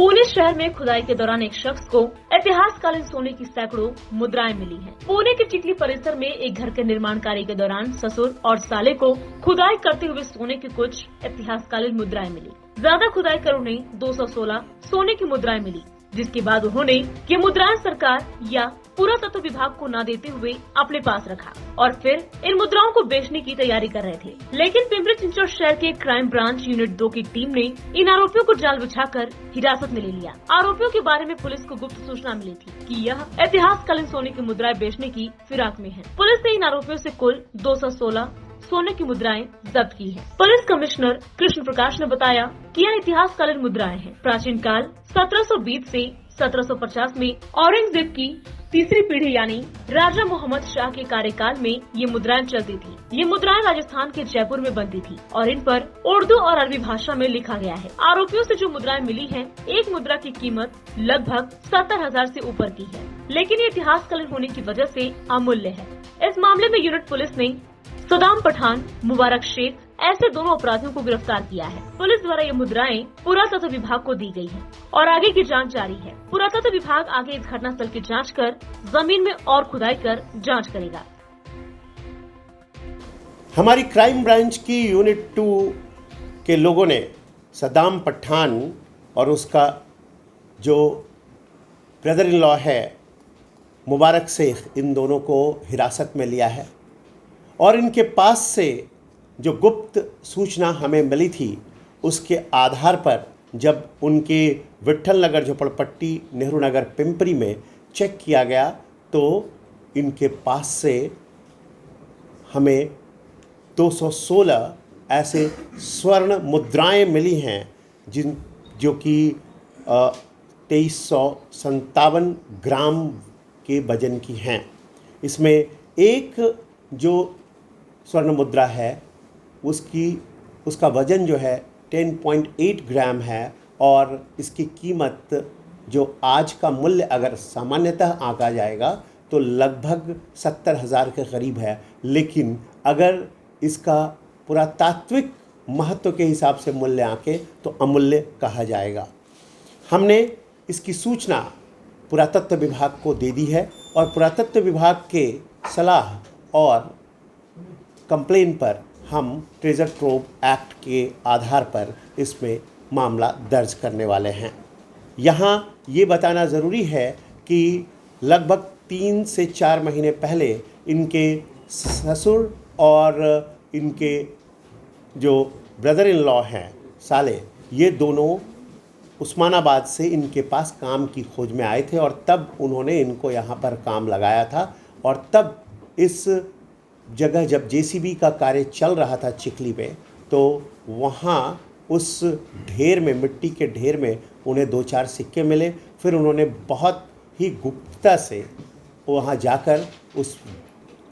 पुणे शहर में खुदाई के दौरान एक शख्स को इतिहासकालीन सोने की सैकड़ों मुद्राएं मिली हैं। पुणे के चिखली परिसर में एक घर के निर्माण कार्य के दौरान ससुर और साले को खुदाई करते हुए सोने की कुछ इतिहासकालीन मुद्राएं मिली। ज्यादा खुदाई कर उन्हें 216 सोने की मुद्राएं मिली, जिसके बाद उन्होंने ये मुद्राएं सरकार या पुरातत्व विभाग को न देते हुए अपने पास रखा और फिर इन मुद्राओं को बेचने की तैयारी कर रहे थे। लेकिन पिंपरी चिंचवड शहर के क्राइम ब्रांच यूनिट 2 की टीम ने इन आरोपियों को जाल बिछाकर हिरासत में ले लिया। आरोपियों के बारे में पुलिस को गुप्त सूचना मिली थी कि यह इतिहासकालीन सोने की मुद्राएं बेचने की फिराक में है। पुलिस ने इन आरोपियों से कुल 216 सोने की मुद्राएं जब्त की हैं। पुलिस कमिश्नर कृष्ण प्रकाश ने बताया कि यह इतिहासकालीन मुद्राएं हैं। प्राचीन काल 1720 से 1750 में औरंगजेब की तीसरी पीढ़ी यानी राजा मोहम्मद शाह के कार्यकाल में ये मुद्राएं चलती थी। ये मुद्राएं राजस्थान के जयपुर में बनती थी और इन पर उर्दू और अरबी भाषा में लिखा गया है। आरोपियों से जो मुद्राएं मिली हैं, एक मुद्रा की कीमत लगभग 70,000 से ऊपर की है, लेकिन ये इतिहासकालीन होने की वजह से अमूल्य है। इस मामले में यूनिट पुलिस ने सदाम पठान, मुबारक शेख ऐसे दोनों अपराधियों को गिरफ्तार किया है। पुलिस द्वारा ये मुद्राएं पुरातत्व विभाग को दी गई है और आगे की जांच जारी है। पुरातत्व विभाग आगे इस घटनास्थल की जांच कर जमीन में और खुदाई कर जांच करेगा। हमारी क्राइम ब्रांच की यूनिट 2 के लोगों ने सदाम पठान और उसका जो ब्रदर इन लॉ है मुबारक शेख, इन दोनों को हिरासत में लिया है और इनके पास से जो गुप्त सूचना हमें मिली थी उसके आधार पर जब उनके विट्ठल नगर झोपड़पट्टी नेहरू नगर पिंपरी में चेक किया गया तो इनके पास से हमें 216 ऐसे स्वर्ण मुद्राएं मिली हैं जो कि 2357 ग्राम के वजन की हैं। इसमें एक जो स्वर्ण मुद्रा है उसका वज़न जो है 10.8 ग्राम है और इसकी कीमत जो आज का मूल्य अगर सामान्यतः आंका जाएगा तो लगभग 70,000 के करीब है, लेकिन अगर इसका पुरातात्विक महत्व के हिसाब से मूल्य आंके तो अमूल्य कहा जाएगा। हमने इसकी सूचना पुरातत्व विभाग को दे दी है और पुरातत्व विभाग के सलाह और कंप्लेन पर हम ट्रेजर ट्रोव एक्ट के आधार पर इसमें मामला दर्ज करने वाले हैं। यहाँ ये बताना ज़रूरी है कि लगभग 3 से 4 महीने पहले इनके ससुर और इनके जो ब्रदर इन लॉ हैं साले, ये दोनों उस्मानाबाद से इनके पास काम की खोज में आए थे और तब उन्होंने इनको यहाँ पर काम लगाया था और तब इस जगह जब जेसीबी का कार्य चल रहा था चिखली में तो वहाँ उस ढेर में, मिट्टी के ढेर में उन्हें 2-4 सिक्के मिले। फिर उन्होंने बहुत ही गुप्तता से वहाँ जाकर उस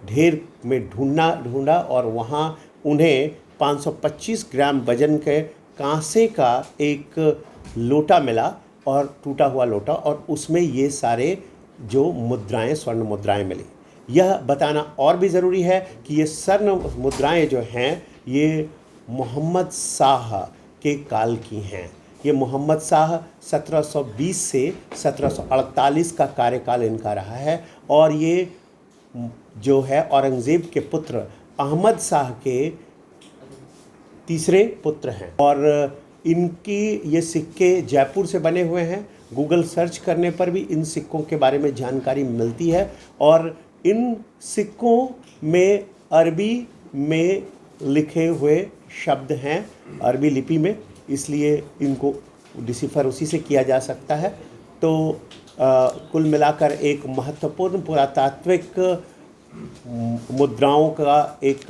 ढेर में ढूंढा और वहाँ उन्हें 525 ग्राम वजन के कांसे का एक लोटा मिला और टूटा हुआ लोटा, और उसमें ये सारे जो मुद्राएं, स्वर्ण मुद्राएं मिली। यह बताना और भी ज़रूरी है कि ये स्वर्ण मुद्राएं जो हैं ये मोहम्मद शाह के काल की हैं। ये मोहम्मद शाह 1720 से 1748 का कार्यकाल इनका रहा है और ये जो है औरंगज़ेब के पुत्र अहमद शाह के तीसरे पुत्र हैं और इनकी ये सिक्के जयपुर से बने हुए हैं। गूगल सर्च करने पर भी इन सिक्कों के बारे में जानकारी मिलती है और इन सिक्कों में अरबी में लिखे हुए शब्द हैं, अरबी लिपि में, इसलिए इनको डिसिफर उसी से किया जा सकता है। तो कुल मिलाकर एक महत्वपूर्ण पुरातात्विक मुद्राओं का एक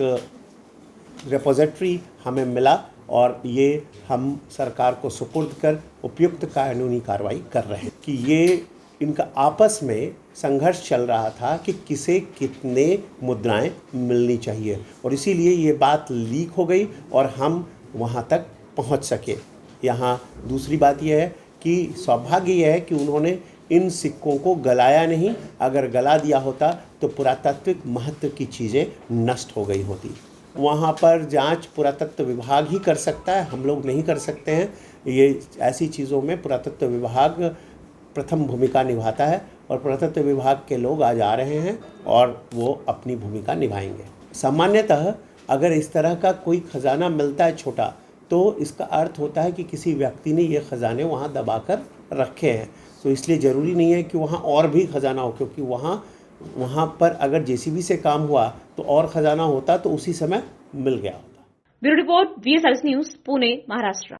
रिपोजिटरी हमें मिला और ये हम सरकार को सुपुर्द कर उपयुक्त कानूनी कार्रवाई कर रहे हैं कि ये इनका आपस में संघर्ष चल रहा था कि किसे कितने मुद्राएं मिलनी चाहिए और इसीलिए ये बात लीक हो गई और हम वहाँ तक पहुँच सके। यहाँ दूसरी बात यह है कि सौभाग्य यह है कि उन्होंने इन सिक्कों को गलाया नहीं। अगर गला दिया होता तो पुरातात्विक महत्व की चीज़ें नष्ट हो गई होती। वहाँ पर जांच पुरातत्व विभाग ही कर सकता है, हम लोग नहीं कर सकते हैं। ये ऐसी चीज़ों में पुरातत्व विभाग प्रथम भूमिका निभाता है और पुरातत्व विभाग के लोग आज आ रहे हैं और वो अपनी भूमिका निभाएंगे। सामान्यतः अगर इस तरह का कोई खजाना मिलता है छोटा, तो इसका अर्थ होता है कि किसी व्यक्ति ने ये खजाने वहाँ दबाकर रखे हैं। तो इसलिए ज़रूरी नहीं है कि वहाँ और भी खजाना हो, क्योंकि वहाँ पर अगर जेसीबी से काम हुआ तो और खजाना होता तो उसी समय मिल गया होता। Bureau report, VSRS news, Pune, Maharashtra.